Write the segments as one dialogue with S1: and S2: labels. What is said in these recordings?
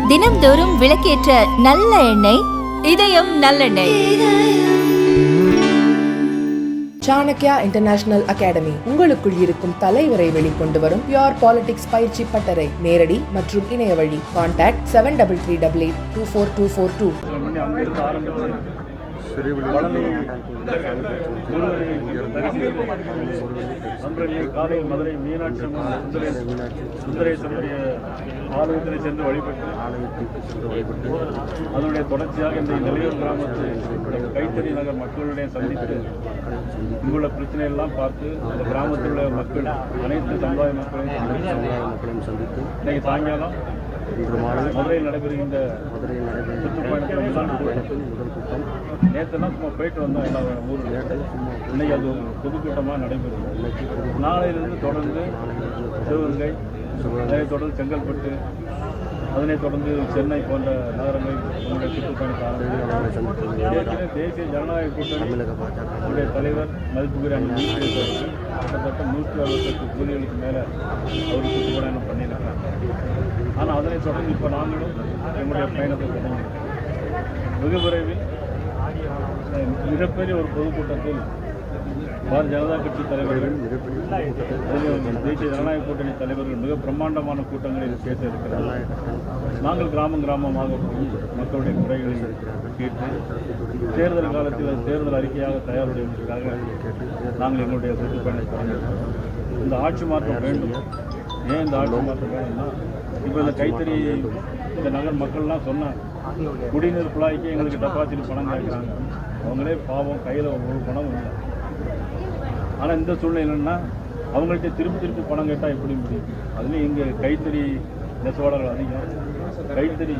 S1: தினம்தோறும் விளக்கேற்ற நல்ல எண்ணெய் இதயம் நல்லெண்ணெய்.
S2: சாணக்யா இன்டர்நேஷனல் அகாடமி உங்களுக்குள் இருக்கும் தலைவரை வெளிக்கொண்டு வரும் பியூர் பாலிடிக்ஸ் பயிற்சி பட்டறை. நேரடி மற்றும் இணைய வழி. கான்டாக்ட் 7338824242.
S3: காலையில் மதுரை மீனாட்சி சுந்தரேஸ்வருடைய ஆலயத்தினை சென்று வழிபட்டு அதனுடைய தொடர்ச்சியாக இந்த நிலையூர் கிராமத்து கைத்தறி நகர் மக்களுடைய சந்தித்து இங்குள்ள பிரச்சனை எல்லாம் பார்த்து அந்த கிராமத்தில் உள்ள மக்கள் அனைத்து சமுதாய மக்களையும் சந்தித்து இன்னைக்கு சாயங்காலம் மதுரையில் நடைபெறுகின்ற சுற்றுப்பயணத்தில் முதல் கூட்டம் நேற்றுலாம் சும்மா போயிட்டு வந்தோம் எல்லா ஊரில். இன்னைக்கு அது பொதுக்கூட்டமாக நடைபெறும். நாளையிலிருந்து தொடர்ந்து சிவகங்கை, அதனைத் தொடர்ந்து செங்கல்பட்டு, அதனைத் தொடர்ந்து சென்னை போன்ற நகரங்கள் நம்முடைய சுற்றுப்பயணத்தை ஆரம்பித்து தேசிய ஜனநாயக கூட்டணியுடைய தலைவர் மதிப்புக்குரிய கிட்டத்தட்ட 168 கூலிகளுக்கு மேலே அவர் சுற்றுப்பயணம் பண்ணியிருக்கிறாங்க. ஆனால் அதனைத் தொடர்ந்து இப்போ நாங்களும் எங்களுடைய பயணத்தை தொடங்கியிருக்கோம். வெகு விரைவில் மிகப்பெரிய ஒரு பொதுக்கூட்டத்தில் பாரதிய ஜனதா கட்சி தலைவர்கள், தேசிய ஜனநாயக கூட்டணி தலைவர்கள் மிக பிரம்மாண்டமான கூட்டங்களில் பேச இருக்கிறார்கள். நாங்கள் கிராமமாக போய் மக்களுடைய குறைகளை கேட்டு தேர்தல் காலத்தில் தேர்தல் அறிக்கையாக தயாரிப்பதற்காக நாங்கள் எங்களுடைய சுற்றுப்பயணத்தை தொடங்கியிருக்கோம். இந்த ஆட்சி மாற்றம் வேண்டும். ஏன் இந்த ஆட்சி மாற்றம் வேணும்னா, இப்போ இந்த கைத்தறி இந்த நகர் மக்கள்லாம் சொன்னாங்க, குடிநீர் குழாய்க்கு எங்களுக்கு டெபாசிட் பணம் கேட்குறாங்க. அவங்களே பாவம், கையில் ஒரு பணம் இல்லை. ஆனால் இந்த சூழ்நிலைன்னா அவங்கள்ட்ட திருப்பி பணம் கேட்டால் எப்படி முடியும்? அதுலேயும் இங்கே கைத்தறி நெசவாளர்கள் அதிகம். கைத்தறி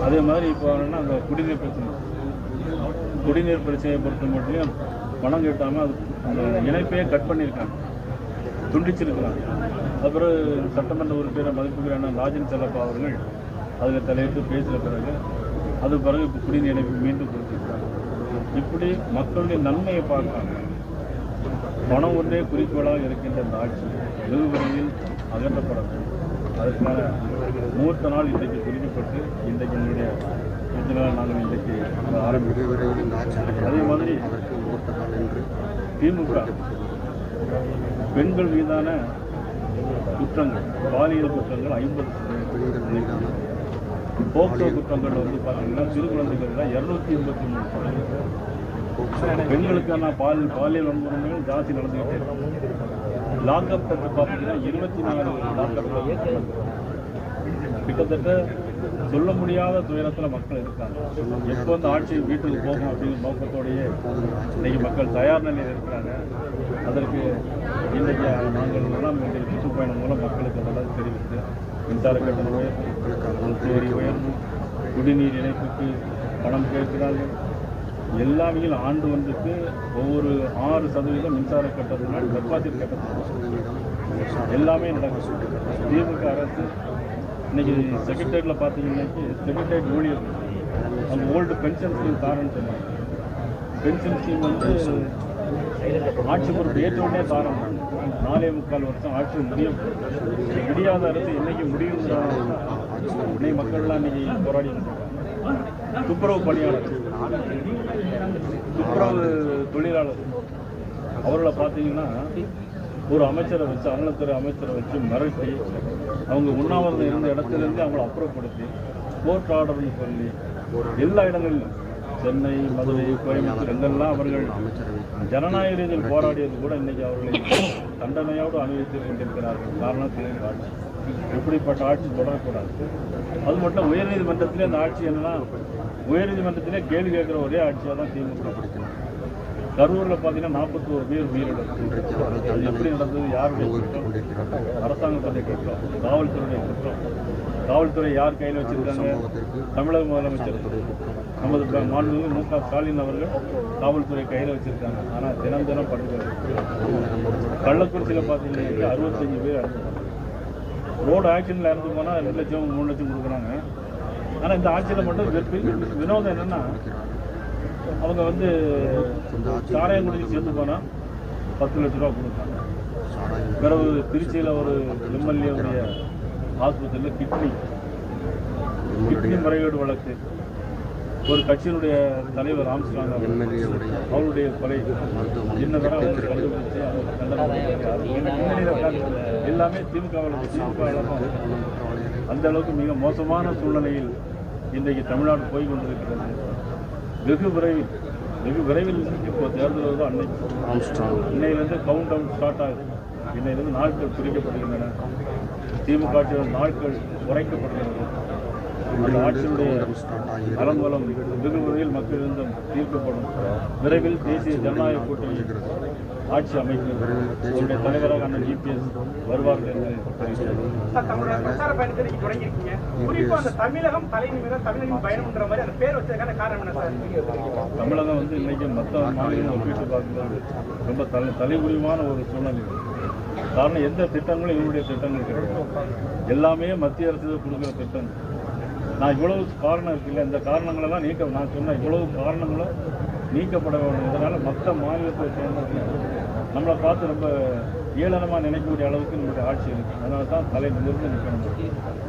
S3: அதே மாதிரி இப்போ என்னன்னா அந்த குடிநீர் பிரச்சனையை பொறுத்த மட்டும் பணம் கேட்டாமல் அது அந்த இணைப்பையே கட் பண்ணியிருக்காங்க, துண்டிச்சிருக்கிறாங்க. அப்புறம் சட்டமன்ற உறுப்பினர் மதிப்புக்குரிய ராஜன் செல்லப்பா அவர்கள் அதில் தலையிட்டு பேசின பிறகு அது பிறகு இப்போ குடிநீர் இணைப்பு மீண்டும் கொடுத்துருக்காங்க. இப்படி மக்களுடைய நன்மையை பார்க்காங்க. பணம் ஒன்றே குறிக்கோளாக இருக்கின்ற இந்த ஆட்சி வெகு விரைவில் அகற்றப்படணும். அதற்கான மூர்த்த நாள் இன்றைக்கு குறிக்கப்பட்டு இன்றைக்கு என்னுடைய நாங்கள் இன்றைக்கு ஆரம்பிக்கிறோம். அதே மாதிரி திமுக பெண்கள் மீதான குற்றங்கள், பாலியல் குற்றங்கள் 50%, போக்சோ குற்றங்கள் வந்து பார்த்தீங்கன்னா சிறு குழந்தைகள் 283, பெண்களுக்கான பாலியல் வன்முறைகள் ஜாஸ்தி நடந்துகிட்டே இருக்கு. லாக்அப் டெத்து பார்த்தீங்கன்னா 24 லாக்அப். கிட்டத்தட்ட சொல்ல முடியாத துயரத்தில் மக்கள் இருக்காங்க. எப்போ அந்த ஆட்சி வீட்டுக்கு போகும் அப்படிங்கிற நோக்கத்தோடையே இன்றைக்கி மக்கள் தயார் நிலையில் இருக்கிறாங்க. அதற்கு இன்றைக்கு நாங்கள் எல்லாம் எங்கள் சுற்றுப்பயணம் மூலம் மக்களுக்கு அதெல்லாம் தெரிவித்து மின்சார கட்டண உயர்வு, வரி உயர்வு, குடிநீர் இணைப்புக்கு பணம் கேட்கிறார்கள். எல்லாமே ஆண்டு ஒன்றுக்கு ஒவ்வொரு 6% மின்சார கட்டணத்தினால் டெபாசிட் கட்டணம் எல்லாமே நடக்கும். திமுக அரசு இன்னைக்கு செக்ரட்டரியேட்டில் பார்த்தீங்கன்னா செக்ரட்டரியேட் ஊழியர் அந்த ஓல்டு பென்ஷன் ஸ்கீம் தாரன்னு சொன்னாங்க. பென்ஷன் ஸ்கீம் வந்து ஆட்சி பொறுப்பு ஏற்ற உடனே தாரம் 4.25 வருஷம் ஆட்சி முடியாத அரசு இன்னைக்கு முடியுங்கிற இன்னைக்கு மக்கள்லாம் இன்னைக்கு போராடி துப்புரவு பணியாளர், துப்புரவு தொழிலாளர் அவர்களை பார்த்தீங்கன்னா ஒரு அமைச்சரை வச்சு, அறநிலைத்துறை அமைச்சரை வச்சு மிரட்டி அவங்க உண்ணாவிரதம் இருந்த இடத்துலேருந்து அவங்கள அப்புறப்படுத்தி கோர்ட் ஆர்டர்னு சொல்லி எல்லா இடங்களிலும் சென்னை, மதுரை, கோயம்புத்தூர் எங்கெல்லாம் அவர்கள் ஜனநாயக ரீதியில் போராடியது கூட இன்றைக்கி அவர்களை தண்டனையோடு அனுபவித்து கொண்டிருக்கிறார்கள். காரணம் திமுக ஆட்சி. இப்படிப்பட்ட ஆட்சி தொடரக்கூடாது. அது மட்டும் உயர்நீதிமன்றத்திலே அந்த ஆட்சி என்னன்னா, உயர்நீதிமன்றத்திலே கேள்வி கேட்குற ஒரே ஆட்சியாக தான் திமுக. கரூரில் பார்த்தீங்கன்னா 41 பேர் உயிரிழப்பு. அது எப்படி நடந்தது? யாருடைய குற்றம்? அரசாங்கத்துடைய குற்றம், காவல்துறையுடைய குற்றம். காவல்துறை யார் கையில் வச்சிருக்காங்க? தமிழக முதலமைச்சர் நமது மாண்புமிகு மு க ஸ்டாலின் அவர்கள் காவல்துறை கையில் வச்சிருக்காங்க. ஆனால் தினம் படுகிறது. கள்ளக்குறிச்சியில் பார்த்தீங்கன்னா 65 பேர் இறந்துருக்காங்க. ரோடு ஆக்சிடென்ட்ல இறந்து போனால் 2 லட்சம் 3 லட்சம் கொடுக்குறாங்க. ஆனால் இந்த ஆட்சியில் மட்டும் வினோதம் என்னென்னா, அவங்க வந்து சாராயம் குடிச்சு சேர்த்து போனால் 10 லட்ச ரூபா கொடுத்தாங்க. பிறகு திருச்சியில் ஒரு எம்எல்ஏவுடைய ஆஸ்பத்திரியில் கிட்னி முறைகேடு வழக்கு, ஒரு கட்சியினுடைய தலைவர் ஆம்ஸ்ட்ராங் அவருடைய கொலை என்ன தர அவங்க கண்டுபிடிச்சு எல்லாமே திமுகவில் அந்த அளவுக்கு மிக மோசமான சூழ்நிலையில் இன்றைக்கு தமிழ்நாடு போய் கொண்டிருக்கிறது. வெகு விரைவில் இப்போ தேர்தல் வருதோ இன்னையிலிருந்து கவுண்ட் டவுன் ஸ்டார்ட் ஆகுது. இன்னையிலிருந்து நாட்கள் குறிக்கப்படுகின்றன. திமுக நாட்கள் குறைக்கப்படுகின்றன. அந்த ஆட்சியுடைய அலங்கோலம் வெகு விரைவில் மக்களிடம் தீர்க்கப்படும். விரைவில் தேசிய ஜனநாயக கூட்டணி ஆட்சி அமைக்கும். அவருடைய தலைவராக அண்ணன் ஜிபிஎஸ் வருவார்கள் என்று
S4: பிரச்சார பயணத்தை நீங்க தொடங்கியிருக்கீங்க. குறிப்பா அந்த தமிழகம் தலைநிமிர தமிழகம் பயணம்ன்ற மாதிரி அந்த பேர் வச்சதுக்கான காரணம் என்ன சார்?
S3: தமிழகம் இன்னைக்கு மற்ற மாநிலம் ஒப்பிட்டு பார்க்கும்போது ரொம்ப தலைகுறிவான ஒரு சூழ்நிலை. காரணம் எந்த திட்டங்களும் இவருடைய திட்டங்கள் கிடையாது. எல்லாமே மத்திய அரசு கொடுக்குற திட்டம். நான் இவ்வளவு காரணம் இருக்குல்ல, இந்த காரணங்களெல்லாம் நான் சொன்ன இவ்வளவு காரணங்களும் நீக்கப்பட வேண்டும். இதனால் மற்ற மாநிலத்தை சேர்ந்த நம்மளை பார்த்து ரொம்ப ஏளனமாக நினைக்கக்கூடிய அளவுக்கு நம்மளுடைய ஆட்சி இருக்குது. அதனால தான் தலை நிமிர்ந்து நிற்கணும்.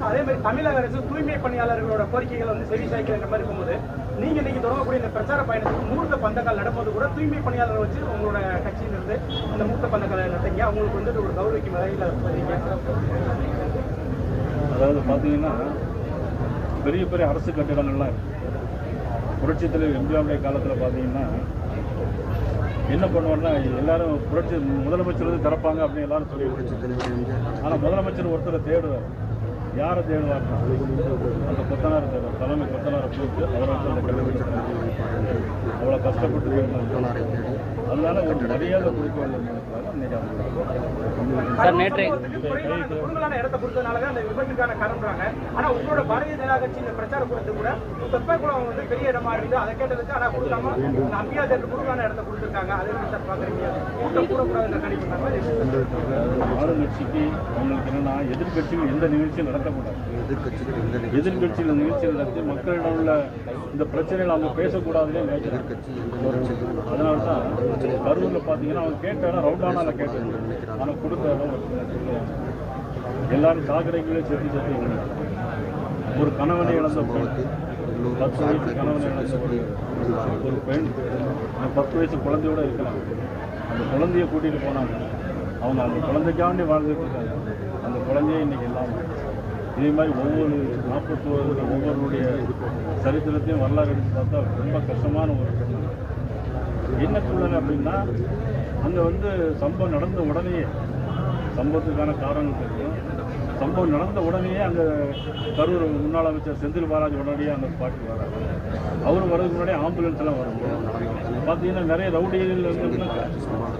S4: அதே மாதிரி தமிழக அரசு தூய்மை பணியாளர்களோட கோரிக்கைகள் செவி சாய்க்கிற மாதிரி இருக்கும்போது நீங்கள் இன்னைக்கு தொடங்கக்கூடிய இந்த பிரச்சார பயணத்துக்கு மூர்த்த பந்தக்கால் நடப்பது கூட தூய்மை பணியாளர் வச்சு உங்களோட கட்சியிலிருந்து அந்த மூர்த்த பந்தக்கால் நடத்தீங்க. அவங்களுக்கு ஒரு கௌரவிக்கும் வகையில் பண்ணுறீங்க.
S3: அதாவது பார்த்தீங்கன்னா பெரிய பெரிய அரசு கட்டிடங்கள்லாம் இருக்குது. புரட்சித் தலைவர் எம்ஜிஆருடைய காலத்தில் பார்த்தீங்கன்னா என்ன பண்ணுவார்னா எல்லாரும் முதலமைச்சர் வந்து திறப்பாங்க அப்படின்னு எல்லாரும் சொல்லி. ஆனால் முதலமைச்சர் ஒருத்தரை தேடுவார். யாரை தேடுவார்னா அந்த கொத்தனார் தேடுவார். தலைமை கொத்தனாரை கூப்பிட்டு அவரை அந்த கண்டுபிடிச்சாங்க. அவ்வளோ கஷ்டப்பட்டு அதனால ஒரு மரியாதை கொடுக்க வேண்டும்.
S4: இடத்தை கொடுத்ததுனால அந்த விபத்துக்கான காரணம்ன்றாங்க. ஆனா உங்களோட பாரதிய ஜனதா கட்சி இந்த பிரச்சார கூடத்து கூட தெப்பக்குளம் வந்து பெரிய இடமா இருந்து அதை கேட்டதுக்கு ஆனா கொடுக்காம அம்பியா தேட்டர் குடுக்கான இடத்தை கொடுத்துருக்காங்க. அதை சார் பாக்குறீங்க கூட்டம் கூடக்கூடாதுன்னு கணிப்பாங்க.
S3: ஆளுங்கட்சிக்கு அவங்களுக்கு என்னன்னா எதிர்கட்சிகள் எந்த நிகழ்ச்சியும் நடத்தக்கூடாது. எதிர்கட்சியில் நிகழ்ச்சி நடத்தி மக்களிடம் உள்ள இந்த பிரச்சனைகள் அவங்க பேசக்கூடாதுன்னு நினைக்கிறாங்க. அதனால தான் கரூரில் பார்த்தீங்கன்னா அவங்க கேட்ட இடம் ரவுண்டானால கேட்டது. ஆனால் கொடுத்த இடம் எல்லாரும் சாக்கடைகளே செத்து ஒரு கணவனை இழந்த பெண், 10 வயசு கணவனை இழந்த ஒரு பெண் 10 வயசு குழந்தையோட இருக்கிறாங்க. அந்த குழந்தைய கூட்டிகிட்டு போனாங்க. அவங்க அந்த குழந்தைக்காண்டி வாழ்ந்துட்டு இருக்காங்க. அந்த குழந்தைய இன்னைக்கு இல்லாமல் இதே மாதிரி ஒவ்வொரு 41 ஒவ்வொருடைய சரித்திரத்தையும் வரலாறு எடுத்து பார்த்தா ரொம்ப கஷ்டமான ஒரு என்ன சூழ்நிலை அப்படின்னா அங்கே சம்பவம் நடந்த உடனே சம்பவத்துக்கான காரணங்கள் தெரியும். சம்பவம் நடந்த உடனேயே அங்கே கரூர் முன்னாள் அமைச்சர் செந்தில் பாலாஜி உடனடியே அந்த ஸ்பாட்டுக்கு வராரு. அவர் வர்றதுக்கு முன்னாடியே ஆம்புலன்ஸ் எல்லாம் வரும். பார்த்தீங்கன்னா நிறைய ரவுடிகள்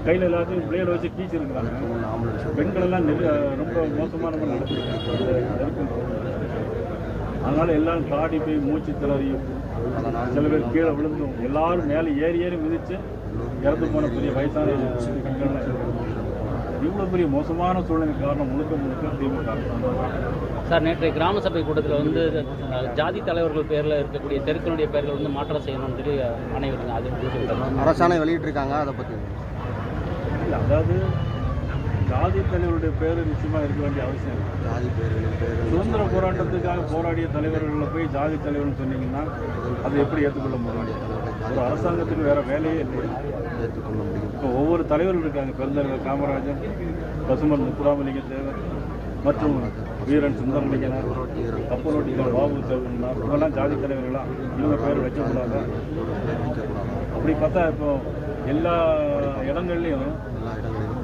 S3: கையில் எல்லாத்தையும் பிளேடை வச்சு கீச்சிருக்கிறாங்க. பெண்கள் எல்லாம் ரொம்ப மோசமான நடத்திருக்காங்க. அதனால எல்லாரும் காடி போய் மூச்சு திணறியும் சில பேர் கீழே விழுந்தும் எல்லாரும் மேலே ஏறி மிதித்து இறந்து போன பெரிய வயசான பெண்கள்லாம் இவ்வளோ பெரிய மோசமான சூழ்நிலை காரணம் முழுக்க திமுக.
S5: சார், நேற்றைய கிராம சபை கூட்டத்தில் ஜாதி தலைவர்கள் பேரில் இருக்கக்கூடிய தெருக்களுடைய பேர்கள் மாற்றம் செய்யணும்னு சொல்லி அனைவரும் அது
S6: அரசாணை வெளியிட்டிருக்காங்க. அதை பற்றி
S3: இல்லை, அதாவது ஜாதி தலைவருடைய பேர் நிச்சயமாக இருக்க வேண்டிய அவசியம் இல்லை.
S6: ஜாதி பேர்களின் பேர்கள்
S3: சுதந்திர போராட்டத்துக்காக போராடிய தலைவர்களில் போய் ஜாதி தலைவர்னு சொன்னீங்கன்னா அதை எப்படி ஏற்றுக்கொள்ள முடியும்? ஒரு அரசாங்கத்துக்கு வேறு வேலையே இல்லை.
S6: ஏற்றுக்கொள்ள முடியும்.
S3: இப்போ ஒவ்வொரு தலைவர்கள் இருக்காங்க. பெருந்தலைவர் காமராஜர், பசுமன் முத்துராமலிங்க தேவர் மற்றும் வீரன் சுந்தரலிங்கனார், கப்பலோட்டிகள் பாபு சேவனார், இவங்கெல்லாம் ஜாதி தலைவர்களாக இவங்க பேர் வைக்கக்கூடாது. அப்படி பார்த்தா இப்போ எல்லா இடங்கள்லையும்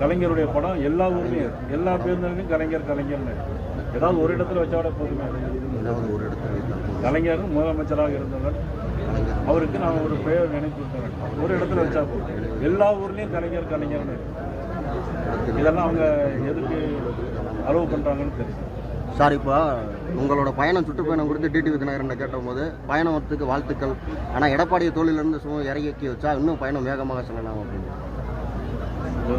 S3: கலைஞருடைய படம் எல்லா ஊர்லேயும் எல்லா பேருந்துலையும் கலைஞர்னு ஏதாவது ஒரு இடத்துல வச்சாவிட போதுமே. கலைஞர் முதலமைச்சராக இருந்தவர், அவருக்கு நான் ஒரு பெயர் நினைத்து ஒரு இடத்துல வச்சா போதும். எல்லா ஊர்லேயும் கலைஞர்னு இதெல்லாம் அவங்க எதுக்கு அலோவ் பண்ணுறாங்கன்னு தெரியும்.
S6: சார், இப்போ உங்களோட பயணம் சுற்றுப்பயணம் குறித்து டிடிவி தினகரன் கேட்டபோது பயணத்துக்கு வாழ்த்துக்கள், ஆனால் எடப்பாடியை தோளிலிருந்து இறக்கி வச்சா இன்னும் பயணம் வேகமாக செல்லலாம் அப்படின்னு.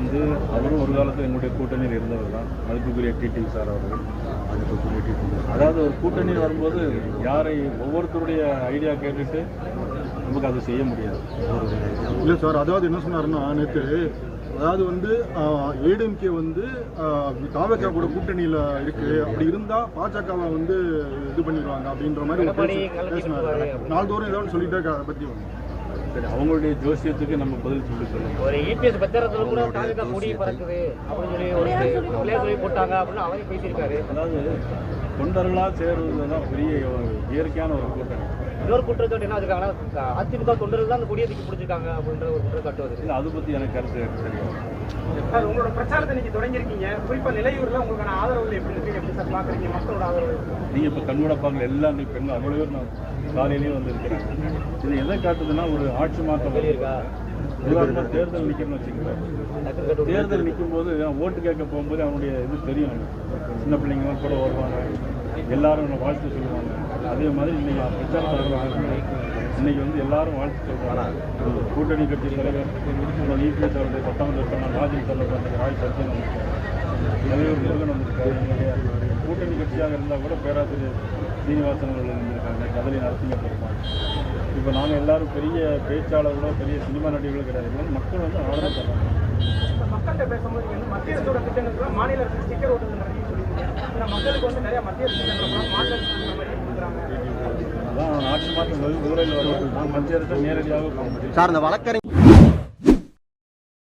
S3: இது அவரும் ஒரு காலத்தில் எங்களுடைய கூட்டணியில் இருந்தவர் தான், மதிப்புக்குரிய டிடிவி சார் அவர்கள். அதாவது ஒரு கூட்டணியில் வரும்போது யாரை ஒவ்வொருத்தருடைய ஐடியா கேட்டுட்டு நமக்கு அதை செய்ய முடியாது.
S7: இல்லை சார், அதாவது என்ன சொன்னாருன்னா நேற்று அதாவது வந்து ஏடிஎம்கே வந்து தாவக கூட கூட்டணியில் இருக்கு, அப்படி இருந்தா பாஜகவை வந்து இது பண்ணிடுவாங்க அப்படின்ற மாதிரி ஒரு பேசினாரு. நாள்தோறும் ஏதாவது சொல்லிட்டே இருக்காரு. அதை பத்தி
S3: சரி, அவங்களுடைய ஜோசியத்துக்கு நம்ம பதில் சொல்லணும்.
S8: ஒரு இபிஎஸ் பத்திரத்தில் கூட தாவேகா கொடி பறக்குது அப்படின்னு சொல்லி ஒரு பிள்ளையார் போட்டாங்க அப்படின்னு அவரே பேசியிருக்காரு.
S3: அதாவது தொண்டர்களாக சேர்றதுல தான் பெரிய இயற்கையான ஒரு கூட்டணி.
S8: இன்னொரு குற்றச்சாட்டு என்ன வச்சிருக்காங்கன்னா அதிமுக தொண்டர்கள் தான் அந்த கொடியை தூக்கி பிடிச்சிருக்காங்க அப்படின்ற ஒரு குற்றச்சாட்டு வருது.
S3: இல்லை, அதை பற்றி எனக்கு கருத்து தெரியும்.
S4: சார், உங்களோட பிரச்சாரத்தை நீங்க தொடங்கியிருக்கீங்க. குறிப்பா நிலையூர்ல உங்களுக்கான ஆதரவு எப்படி இருக்கு, எப்படி சார் பாக்குறீங்க மக்களோட ஆதரவு?
S3: நீங்கள் இப்போ கண்கூட பார்க்கல, எல்லாம் நீ பெண்கள் அவ்வளோ பேர் நான் காலையிலேயே வந்திருக்கிறேன். இது எதை காட்டுதுன்னா ஒரு ஆட்சி மாற்றம் இருக்கா. உதாரணமாக தேர்தல் நிற்கிறேன்னு வச்சுக்கோங்க. தேர்தல் நிற்கும் போது ஓட்டு கேட்க போகும்போது அவனுடைய இது தெரியும் நமக்கு. சின்ன பிள்ளைங்க கூட வருவாங்க, எல்லாரும் என்னை வாழ்த்து சொல்லுவாங்க. அதே மாதிரி இன்னைக்கு பிரச்சாரத்தில் இன்னைக்கு வந்து எல்லாரும் வாழ்த்து சொல்கிறாங்க. கூட்டணி கட்சி தலைவர் இபிஎஸ் அவருடைய 10வது வருஷம் ராஜன் தலைவர் அந்த ராய் சச்சின் தலைவர் முருகன் வந்திருக்காரு. என்னுடைய கூட்டணி கட்சியாக இருந்தால் கூட பேராசிரியர் சீனிவாசன் அவர்கள் இருந்திருக்காங்க, கதலி நரசிம்மன் இருப்பாங்க. இப்போ நாங்கள் எல்லாரும் பெரிய பேச்சாளர்களோ பெரிய சினிமா நடிகர்களோ கிடையாது. மக்கள் வந்து ஆதரவு தர்றாங்க.
S4: மக்கள்கிட்ட பேசும்போது வந்து மத்திய அரசோட திட்டங்கள் மாநில அரசு ஸ்டிக்கர் ஓட்டுறது நிறைய சொல்லியிருக்காங்க. மக்களுக்கு வந்து நிறைய மத்திய அரசு திட்டங்கள் மாநில அரசு மாதிரி கொடுக்குறாங்க.
S3: அதான் ஆட்சி மாற்றம் விவரையில் வரும். நான் மத்திய அரசு நேரடியாக
S6: சார், இந்த வழக்கறிஞர்